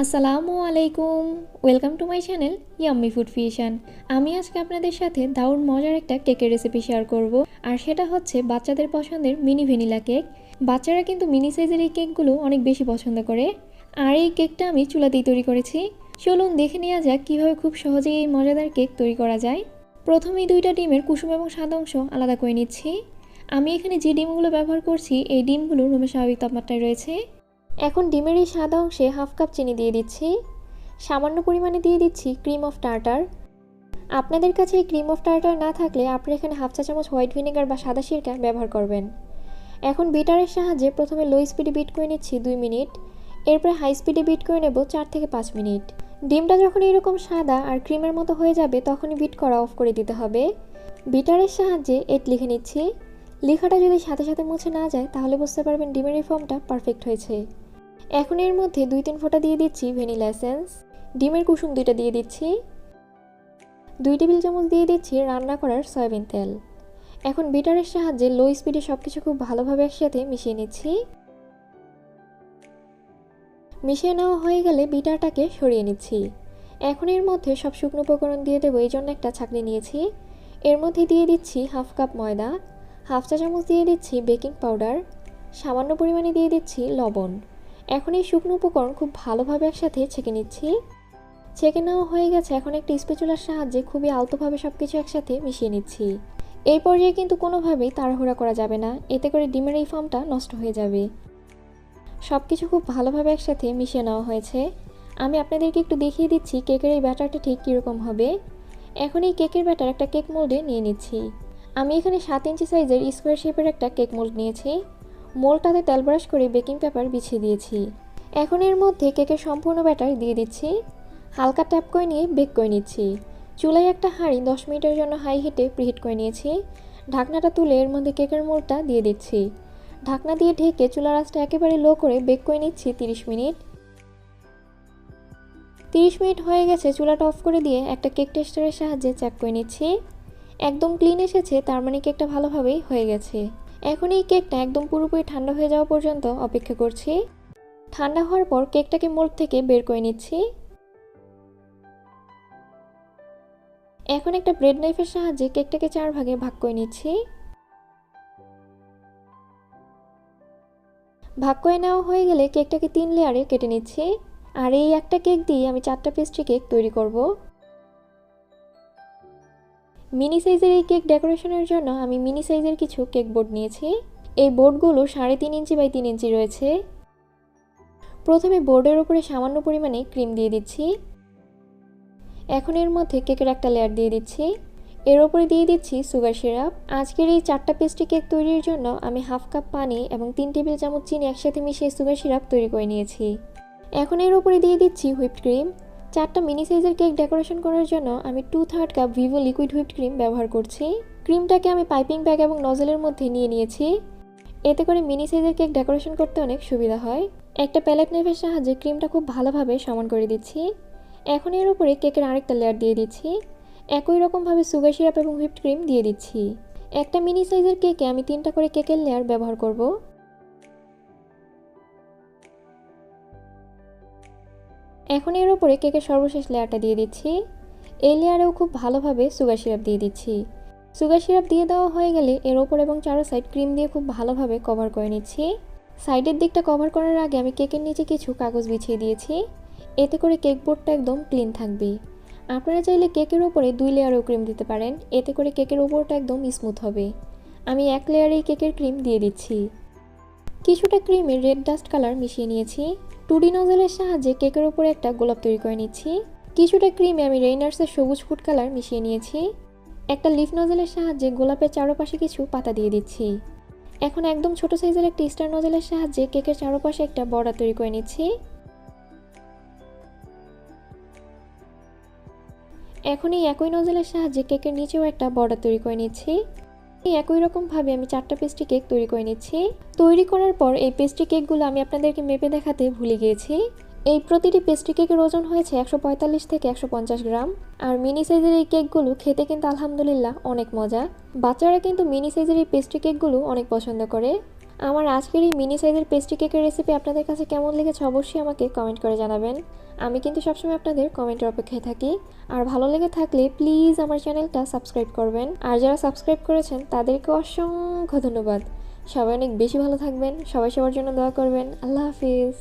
আসসালামু আলাইকুম, welcome to my channel yummy food fusion. আমি আজকে আপনাদের সাথে দারুণ মজার একটা কেকের রেসিপি শেয়ার করব, আর সেটা হচ্ছে বাচ্চাদের পছন্দের মিনি ভ্যানিলা কেক। বাচ্চারা কিন্তু মিনি সাইজের এই কেকগুলো অনেক বেশি পছন্দ করে, আর এই কেকটা আমি চুলাতেই তৈরি করেছি। চলুন দেখে নেওয়া যাক কীভাবে খুব সহজেই এই মজাদার কেক তৈরি করা যায়। প্রথমেই 2টা ডিমের কুসুম এবং সাদা অংশ আলাদা করে নিচ্ছি। আমি এখানে যে ডিমগুলো ব্যবহার করছি এই ডিমগুলো রুমের স্বাভাবিক তাপমাত্রায় রয়েছে। এখন ডিমের এই সাদা অংশে হাফ কাপ চিনি দিয়ে দিচ্ছি। সামান্য পরিমাণে দিয়ে দিচ্ছি ক্রিম অফ টার্টার। আপনাদের কাছে এই ক্রিম অফ টার্টার না থাকলে আপনারা এখানে হাফ চা চামচ হোয়াইট ভিনেগার বা সাদা সিরকা ব্যবহার করবেন। এখন বিটারের সাহায্যে প্রথমে লো স্পিডে বিট করে নিচ্ছি 2 মিনিট, এরপরে হাই স্পিডে বিট করে নেব 4 থেকে 5 মিনিট। ডিমটা যখন এরকম সাদা আর ক্রিমের মতো হয়ে যাবে তখনই বিট করা অফ করে দিতে হবে। বিটারের সাহায্যে 8 লিখে নিচ্ছি। লেখাটা যদি সাথে সাথে মুছে না যায় তাহলে বুঝতে পারবেন ডিমের এই ফর্মটা পারফেক্ট হয়েছে। এখন এর মধ্যে 2-3 ফোঁটা দিয়ে দিচ্ছি ভ্যানিলা এসেন্স। ডিমের কুসুম 2টা দিয়ে দিচ্ছি। 2 টেবিল চামচ দিয়ে দিচ্ছি রান্না করার সয়াবিন তেল। এখন বিটারের সাহায্যে লো স্পিডে সবকিছু খুব ভালোভাবে একসাথে মিশিয়ে নিচ্ছি। মিশিয়ে নেওয়া হয়ে গেলে বিটারটাকে সরিয়ে নিচ্ছি। এখন এর মধ্যে সব শুকনো উপকরণ দিয়ে দেবো, এই জন্য একটা ছাঁকনি নিয়েছি। এর মধ্যে দিয়ে দিচ্ছি হাফ কাপ ময়দা, হাফ চা চামচ দিয়ে দিচ্ছি বেকিং পাউডার, সামান্য পরিমাণে দিয়ে দিচ্ছি লবণ। এখন এই শুকনো উপকরণ খুব ভালোভাবে একসাথে ছেঁকে নিচ্ছি। ছেঁকে নেওয়া হয়ে গেছে। এখন একটা স্প্যাচুলার সাহায্যে খুবই আলতোভাবে সব কিছু একসাথে মিশিয়ে নিচ্ছি। এই পর্যায়ে কিন্তু কোনোভাবেই তাড়াহুড়া করা যাবে না, এতে করে ডিমের এই ফর্মটা নষ্ট হয়ে যাবে। সব কিছু খুব ভালোভাবে একসাথে মিশিয়ে নেওয়া হয়েছে। আমি আপনাদেরকে একটু দেখিয়ে দিচ্ছি কেকের এই ব্যাটারটা ঠিক কীরকম হবে। এখন এই কেকের ব্যাটার একটা কেক মোল্ডে নিয়ে নিচ্ছি। আমি এখানে 7 ইঞ্চি সাইজের স্কোয়ার শেপের একটা কেক মোল্ড নিয়েছি। মোল্ডটাতে তেল ব্রাশ করে বেকিং পেপার বিছিয়ে দিয়েছি। এখন এর মধ্যে কেকের সম্পূর্ণ ব্যাটার দিয়ে দিচ্ছি। হালকা ট্যাপ করে নিয়ে বেক করে নিচ্ছি। চুলায় একটা হাঁড়ি 10 মিনিটের জন্য হাই হিটে প্রিহিট করে নিয়েছি। ঢাকনাটা তুলে এর মধ্যে কেকের মোল্ডটা দিয়ে দিচ্ছি। ঢাকনা দিয়ে ঢেকে চুলার আঁচটা একেবারে লো করে বেক করে নিচ্ছি 30 মিনিট। 30 মিনিট হয়ে গেছে। চুলাটা অফ করে দিয়ে একটা কেক টেস্টারের সাহায্যে চেক করে নিচ্ছি। একদম ক্লিন এসেছে, তার মানে কেকটা ভালোভাবেই হয়ে গেছে। এখন এই কেকটা একদম পুরোপুরি ঠান্ডা হয়ে যাওয়া পর্যন্ত অপেক্ষা করছি। ঠান্ডা হওয়ার পর কেকটাকে মোল্ড থেকে বের করে নিচ্ছি। এখন একটা ব্রেড নাইফের সাহায্যে কেকটাকে 4 ভাগে ভাগ করে নিচ্ছি। ভাগ করে নেওয়া হয়ে গেলে কেকটাকে 3 লেয়ারে কেটে নিচ্ছি। আর এই একটা কেক দিয়ে আমি 4টা পেস্ট্রি কেক তৈরি করব। মিনি সাইজের এই কেক ডেকোরেশনের জন্য আমি মিনি সাইজের কিছু কেক বোর্ড নিয়েছি। এই বোর্ডগুলো 3.5 ইঞ্চি বাই 3 ইঞ্চি রয়েছে। প্রথমে বোর্ডের উপরে সামান্য পরিমাণে ক্রিম দিয়ে দিচ্ছি। এখন এর মধ্যে কেকের একটা লেয়ার দিয়ে দিচ্ছি। এর উপরে দিয়ে দিচ্ছি সুগার সিরাপ। আজকের এই 4টা পেস্ট্রি কেক তৈরির জন্য আমি হাফ কাপ পানি এবং 3 টেবিল চামচ চিনি একসাথে মিশিয়ে সুগার সিরাপ তৈরি করে নিয়েছি। এখন এর উপরে দিয়ে দিচ্ছি হুইপড ক্রিম। 4টা মিনি সাইজের কেক ডেকোরেশন করার জন্য আমি 2/3 cup Vivo liquid whipped cream ব্যবহার করছি। ক্রিমটাকে আমি পাইপিং ব্যাগ এবং নজলের মধ্যে নিয়ে নিয়েছি। এতে করে মিনি সাইজের কেক ডেকোরেশন করতে অনেক সুবিধা হয়। একটা প্যালেট নাইফের সাহায্যে ক্রিমটা খুব ভালোভাবে সমান করে দিচ্ছি। এখন এর উপরে কেকের আরেকটা লেয়ার দিয়ে দিচ্ছি। একই রকমভাবে সুগার সিরাপ এবং হুইপড ক্রিম দিয়ে দিচ্ছি। একটা মিনি সাইজের কেকে আমি 3টা করে কেকের লেয়ার ব্যবহার করব। এখন এর উপরে কেকের সর্বশেষ লেয়ারটা দিয়ে দিচ্ছি। এই লেয়ারেও খুব ভালোভাবে সুগার সিরাপ দিয়ে দিচ্ছি। সুগার সিরাপ দিয়ে দেওয়া হয়ে গেলে এর ওপর এবং চারো সাইড ক্রিম দিয়ে খুব ভালোভাবে কভার করে নিচ্ছি। সাইডের দিকটা কভার করার আগে আমি কেকের নিচে কিছু কাগজ বিছিয়ে দিয়েছি। এতে করে কেক বোর্ডটা একদম ক্লিন থাকবে। আপনারা চাইলে কেকের ওপরে 2 লেয়ারও ক্রিম দিতে পারেন, এতে করে কেকের ওপরটা একদম স্মুথ হবে। আমি 1 লেয়ারেই কেকের ক্রিম দিয়ে দিচ্ছি। কিছুটা ক্রিমে রেড ডাস্ট কালার মিশিয়ে নিয়েছি। 2D নজলের সাহায্যে কেকের উপরে একটা গোলাপ তৈরি করে নিচ্ছি। কিছুটা ক্রিমে আমি রেইনার্সের সবুজ ফুড কালার মিশিয়ে নিয়েছি। একটা লিফ নজলের সাহায্যে গোলাপের চারপাশে কিছু পাতা দিয়ে দিচ্ছি। এখন একদম ছোট সাইজের একটা স্টার নজলের সাহায্যে কেকের চারপাশে একটা বর্ডার তৈরি করে নিচ্ছি। এখন এই একই নজলের সাহায্যে কেকের নিচেও একটা বর্ডার তৈরি করে নিচ্ছি। এই একই রকমভাবে আমি 4টা পেস্ট্রি কেক তৈরি করে নিচ্ছি। তৈরি করার পর এই পেস্ট্রি কেকগুলো আমি আপনাদেরকে মেপে দেখাতে ভুলে গিয়েছি। এই প্রতিটি পেস্ট্রি কেকের ওজন হয়েছে 145 থেকে 150 গ্রাম। আর মিনি সাইজের এই কেকগুলো খেতে কিন্তু আলহামদুলিল্লাহ অনেক মজা। বাচ্চারা কিন্তু মিনি সাইজের এই পেস্ট্রি কেকগুলো অনেক পছন্দ করে। আমার আজকের এই মিনি সাইজের পেস্ট্রি কেকের রেসিপি আপনাদের কাছে কেমন লেগেছে অবশ্যই আমাকে কমেন্ট করে জানাবেন। আমি কিন্তু সবসময় আপনাদের কমেন্টের অপেক্ষায় থাকি। আর ভালো লেগে থাকলে প্লিজ আমার চ্যানেলটা সাবস্ক্রাইব করবেন। আর যারা সাবস্ক্রাইব করেছেন তাদেরকে অসংখ্য ধন্যবাদ। সবাই অনেক বেশি ভালো থাকবেন, সবাই সবার জন্য দোয়া করবেন। আল্লাহ হাফিজ।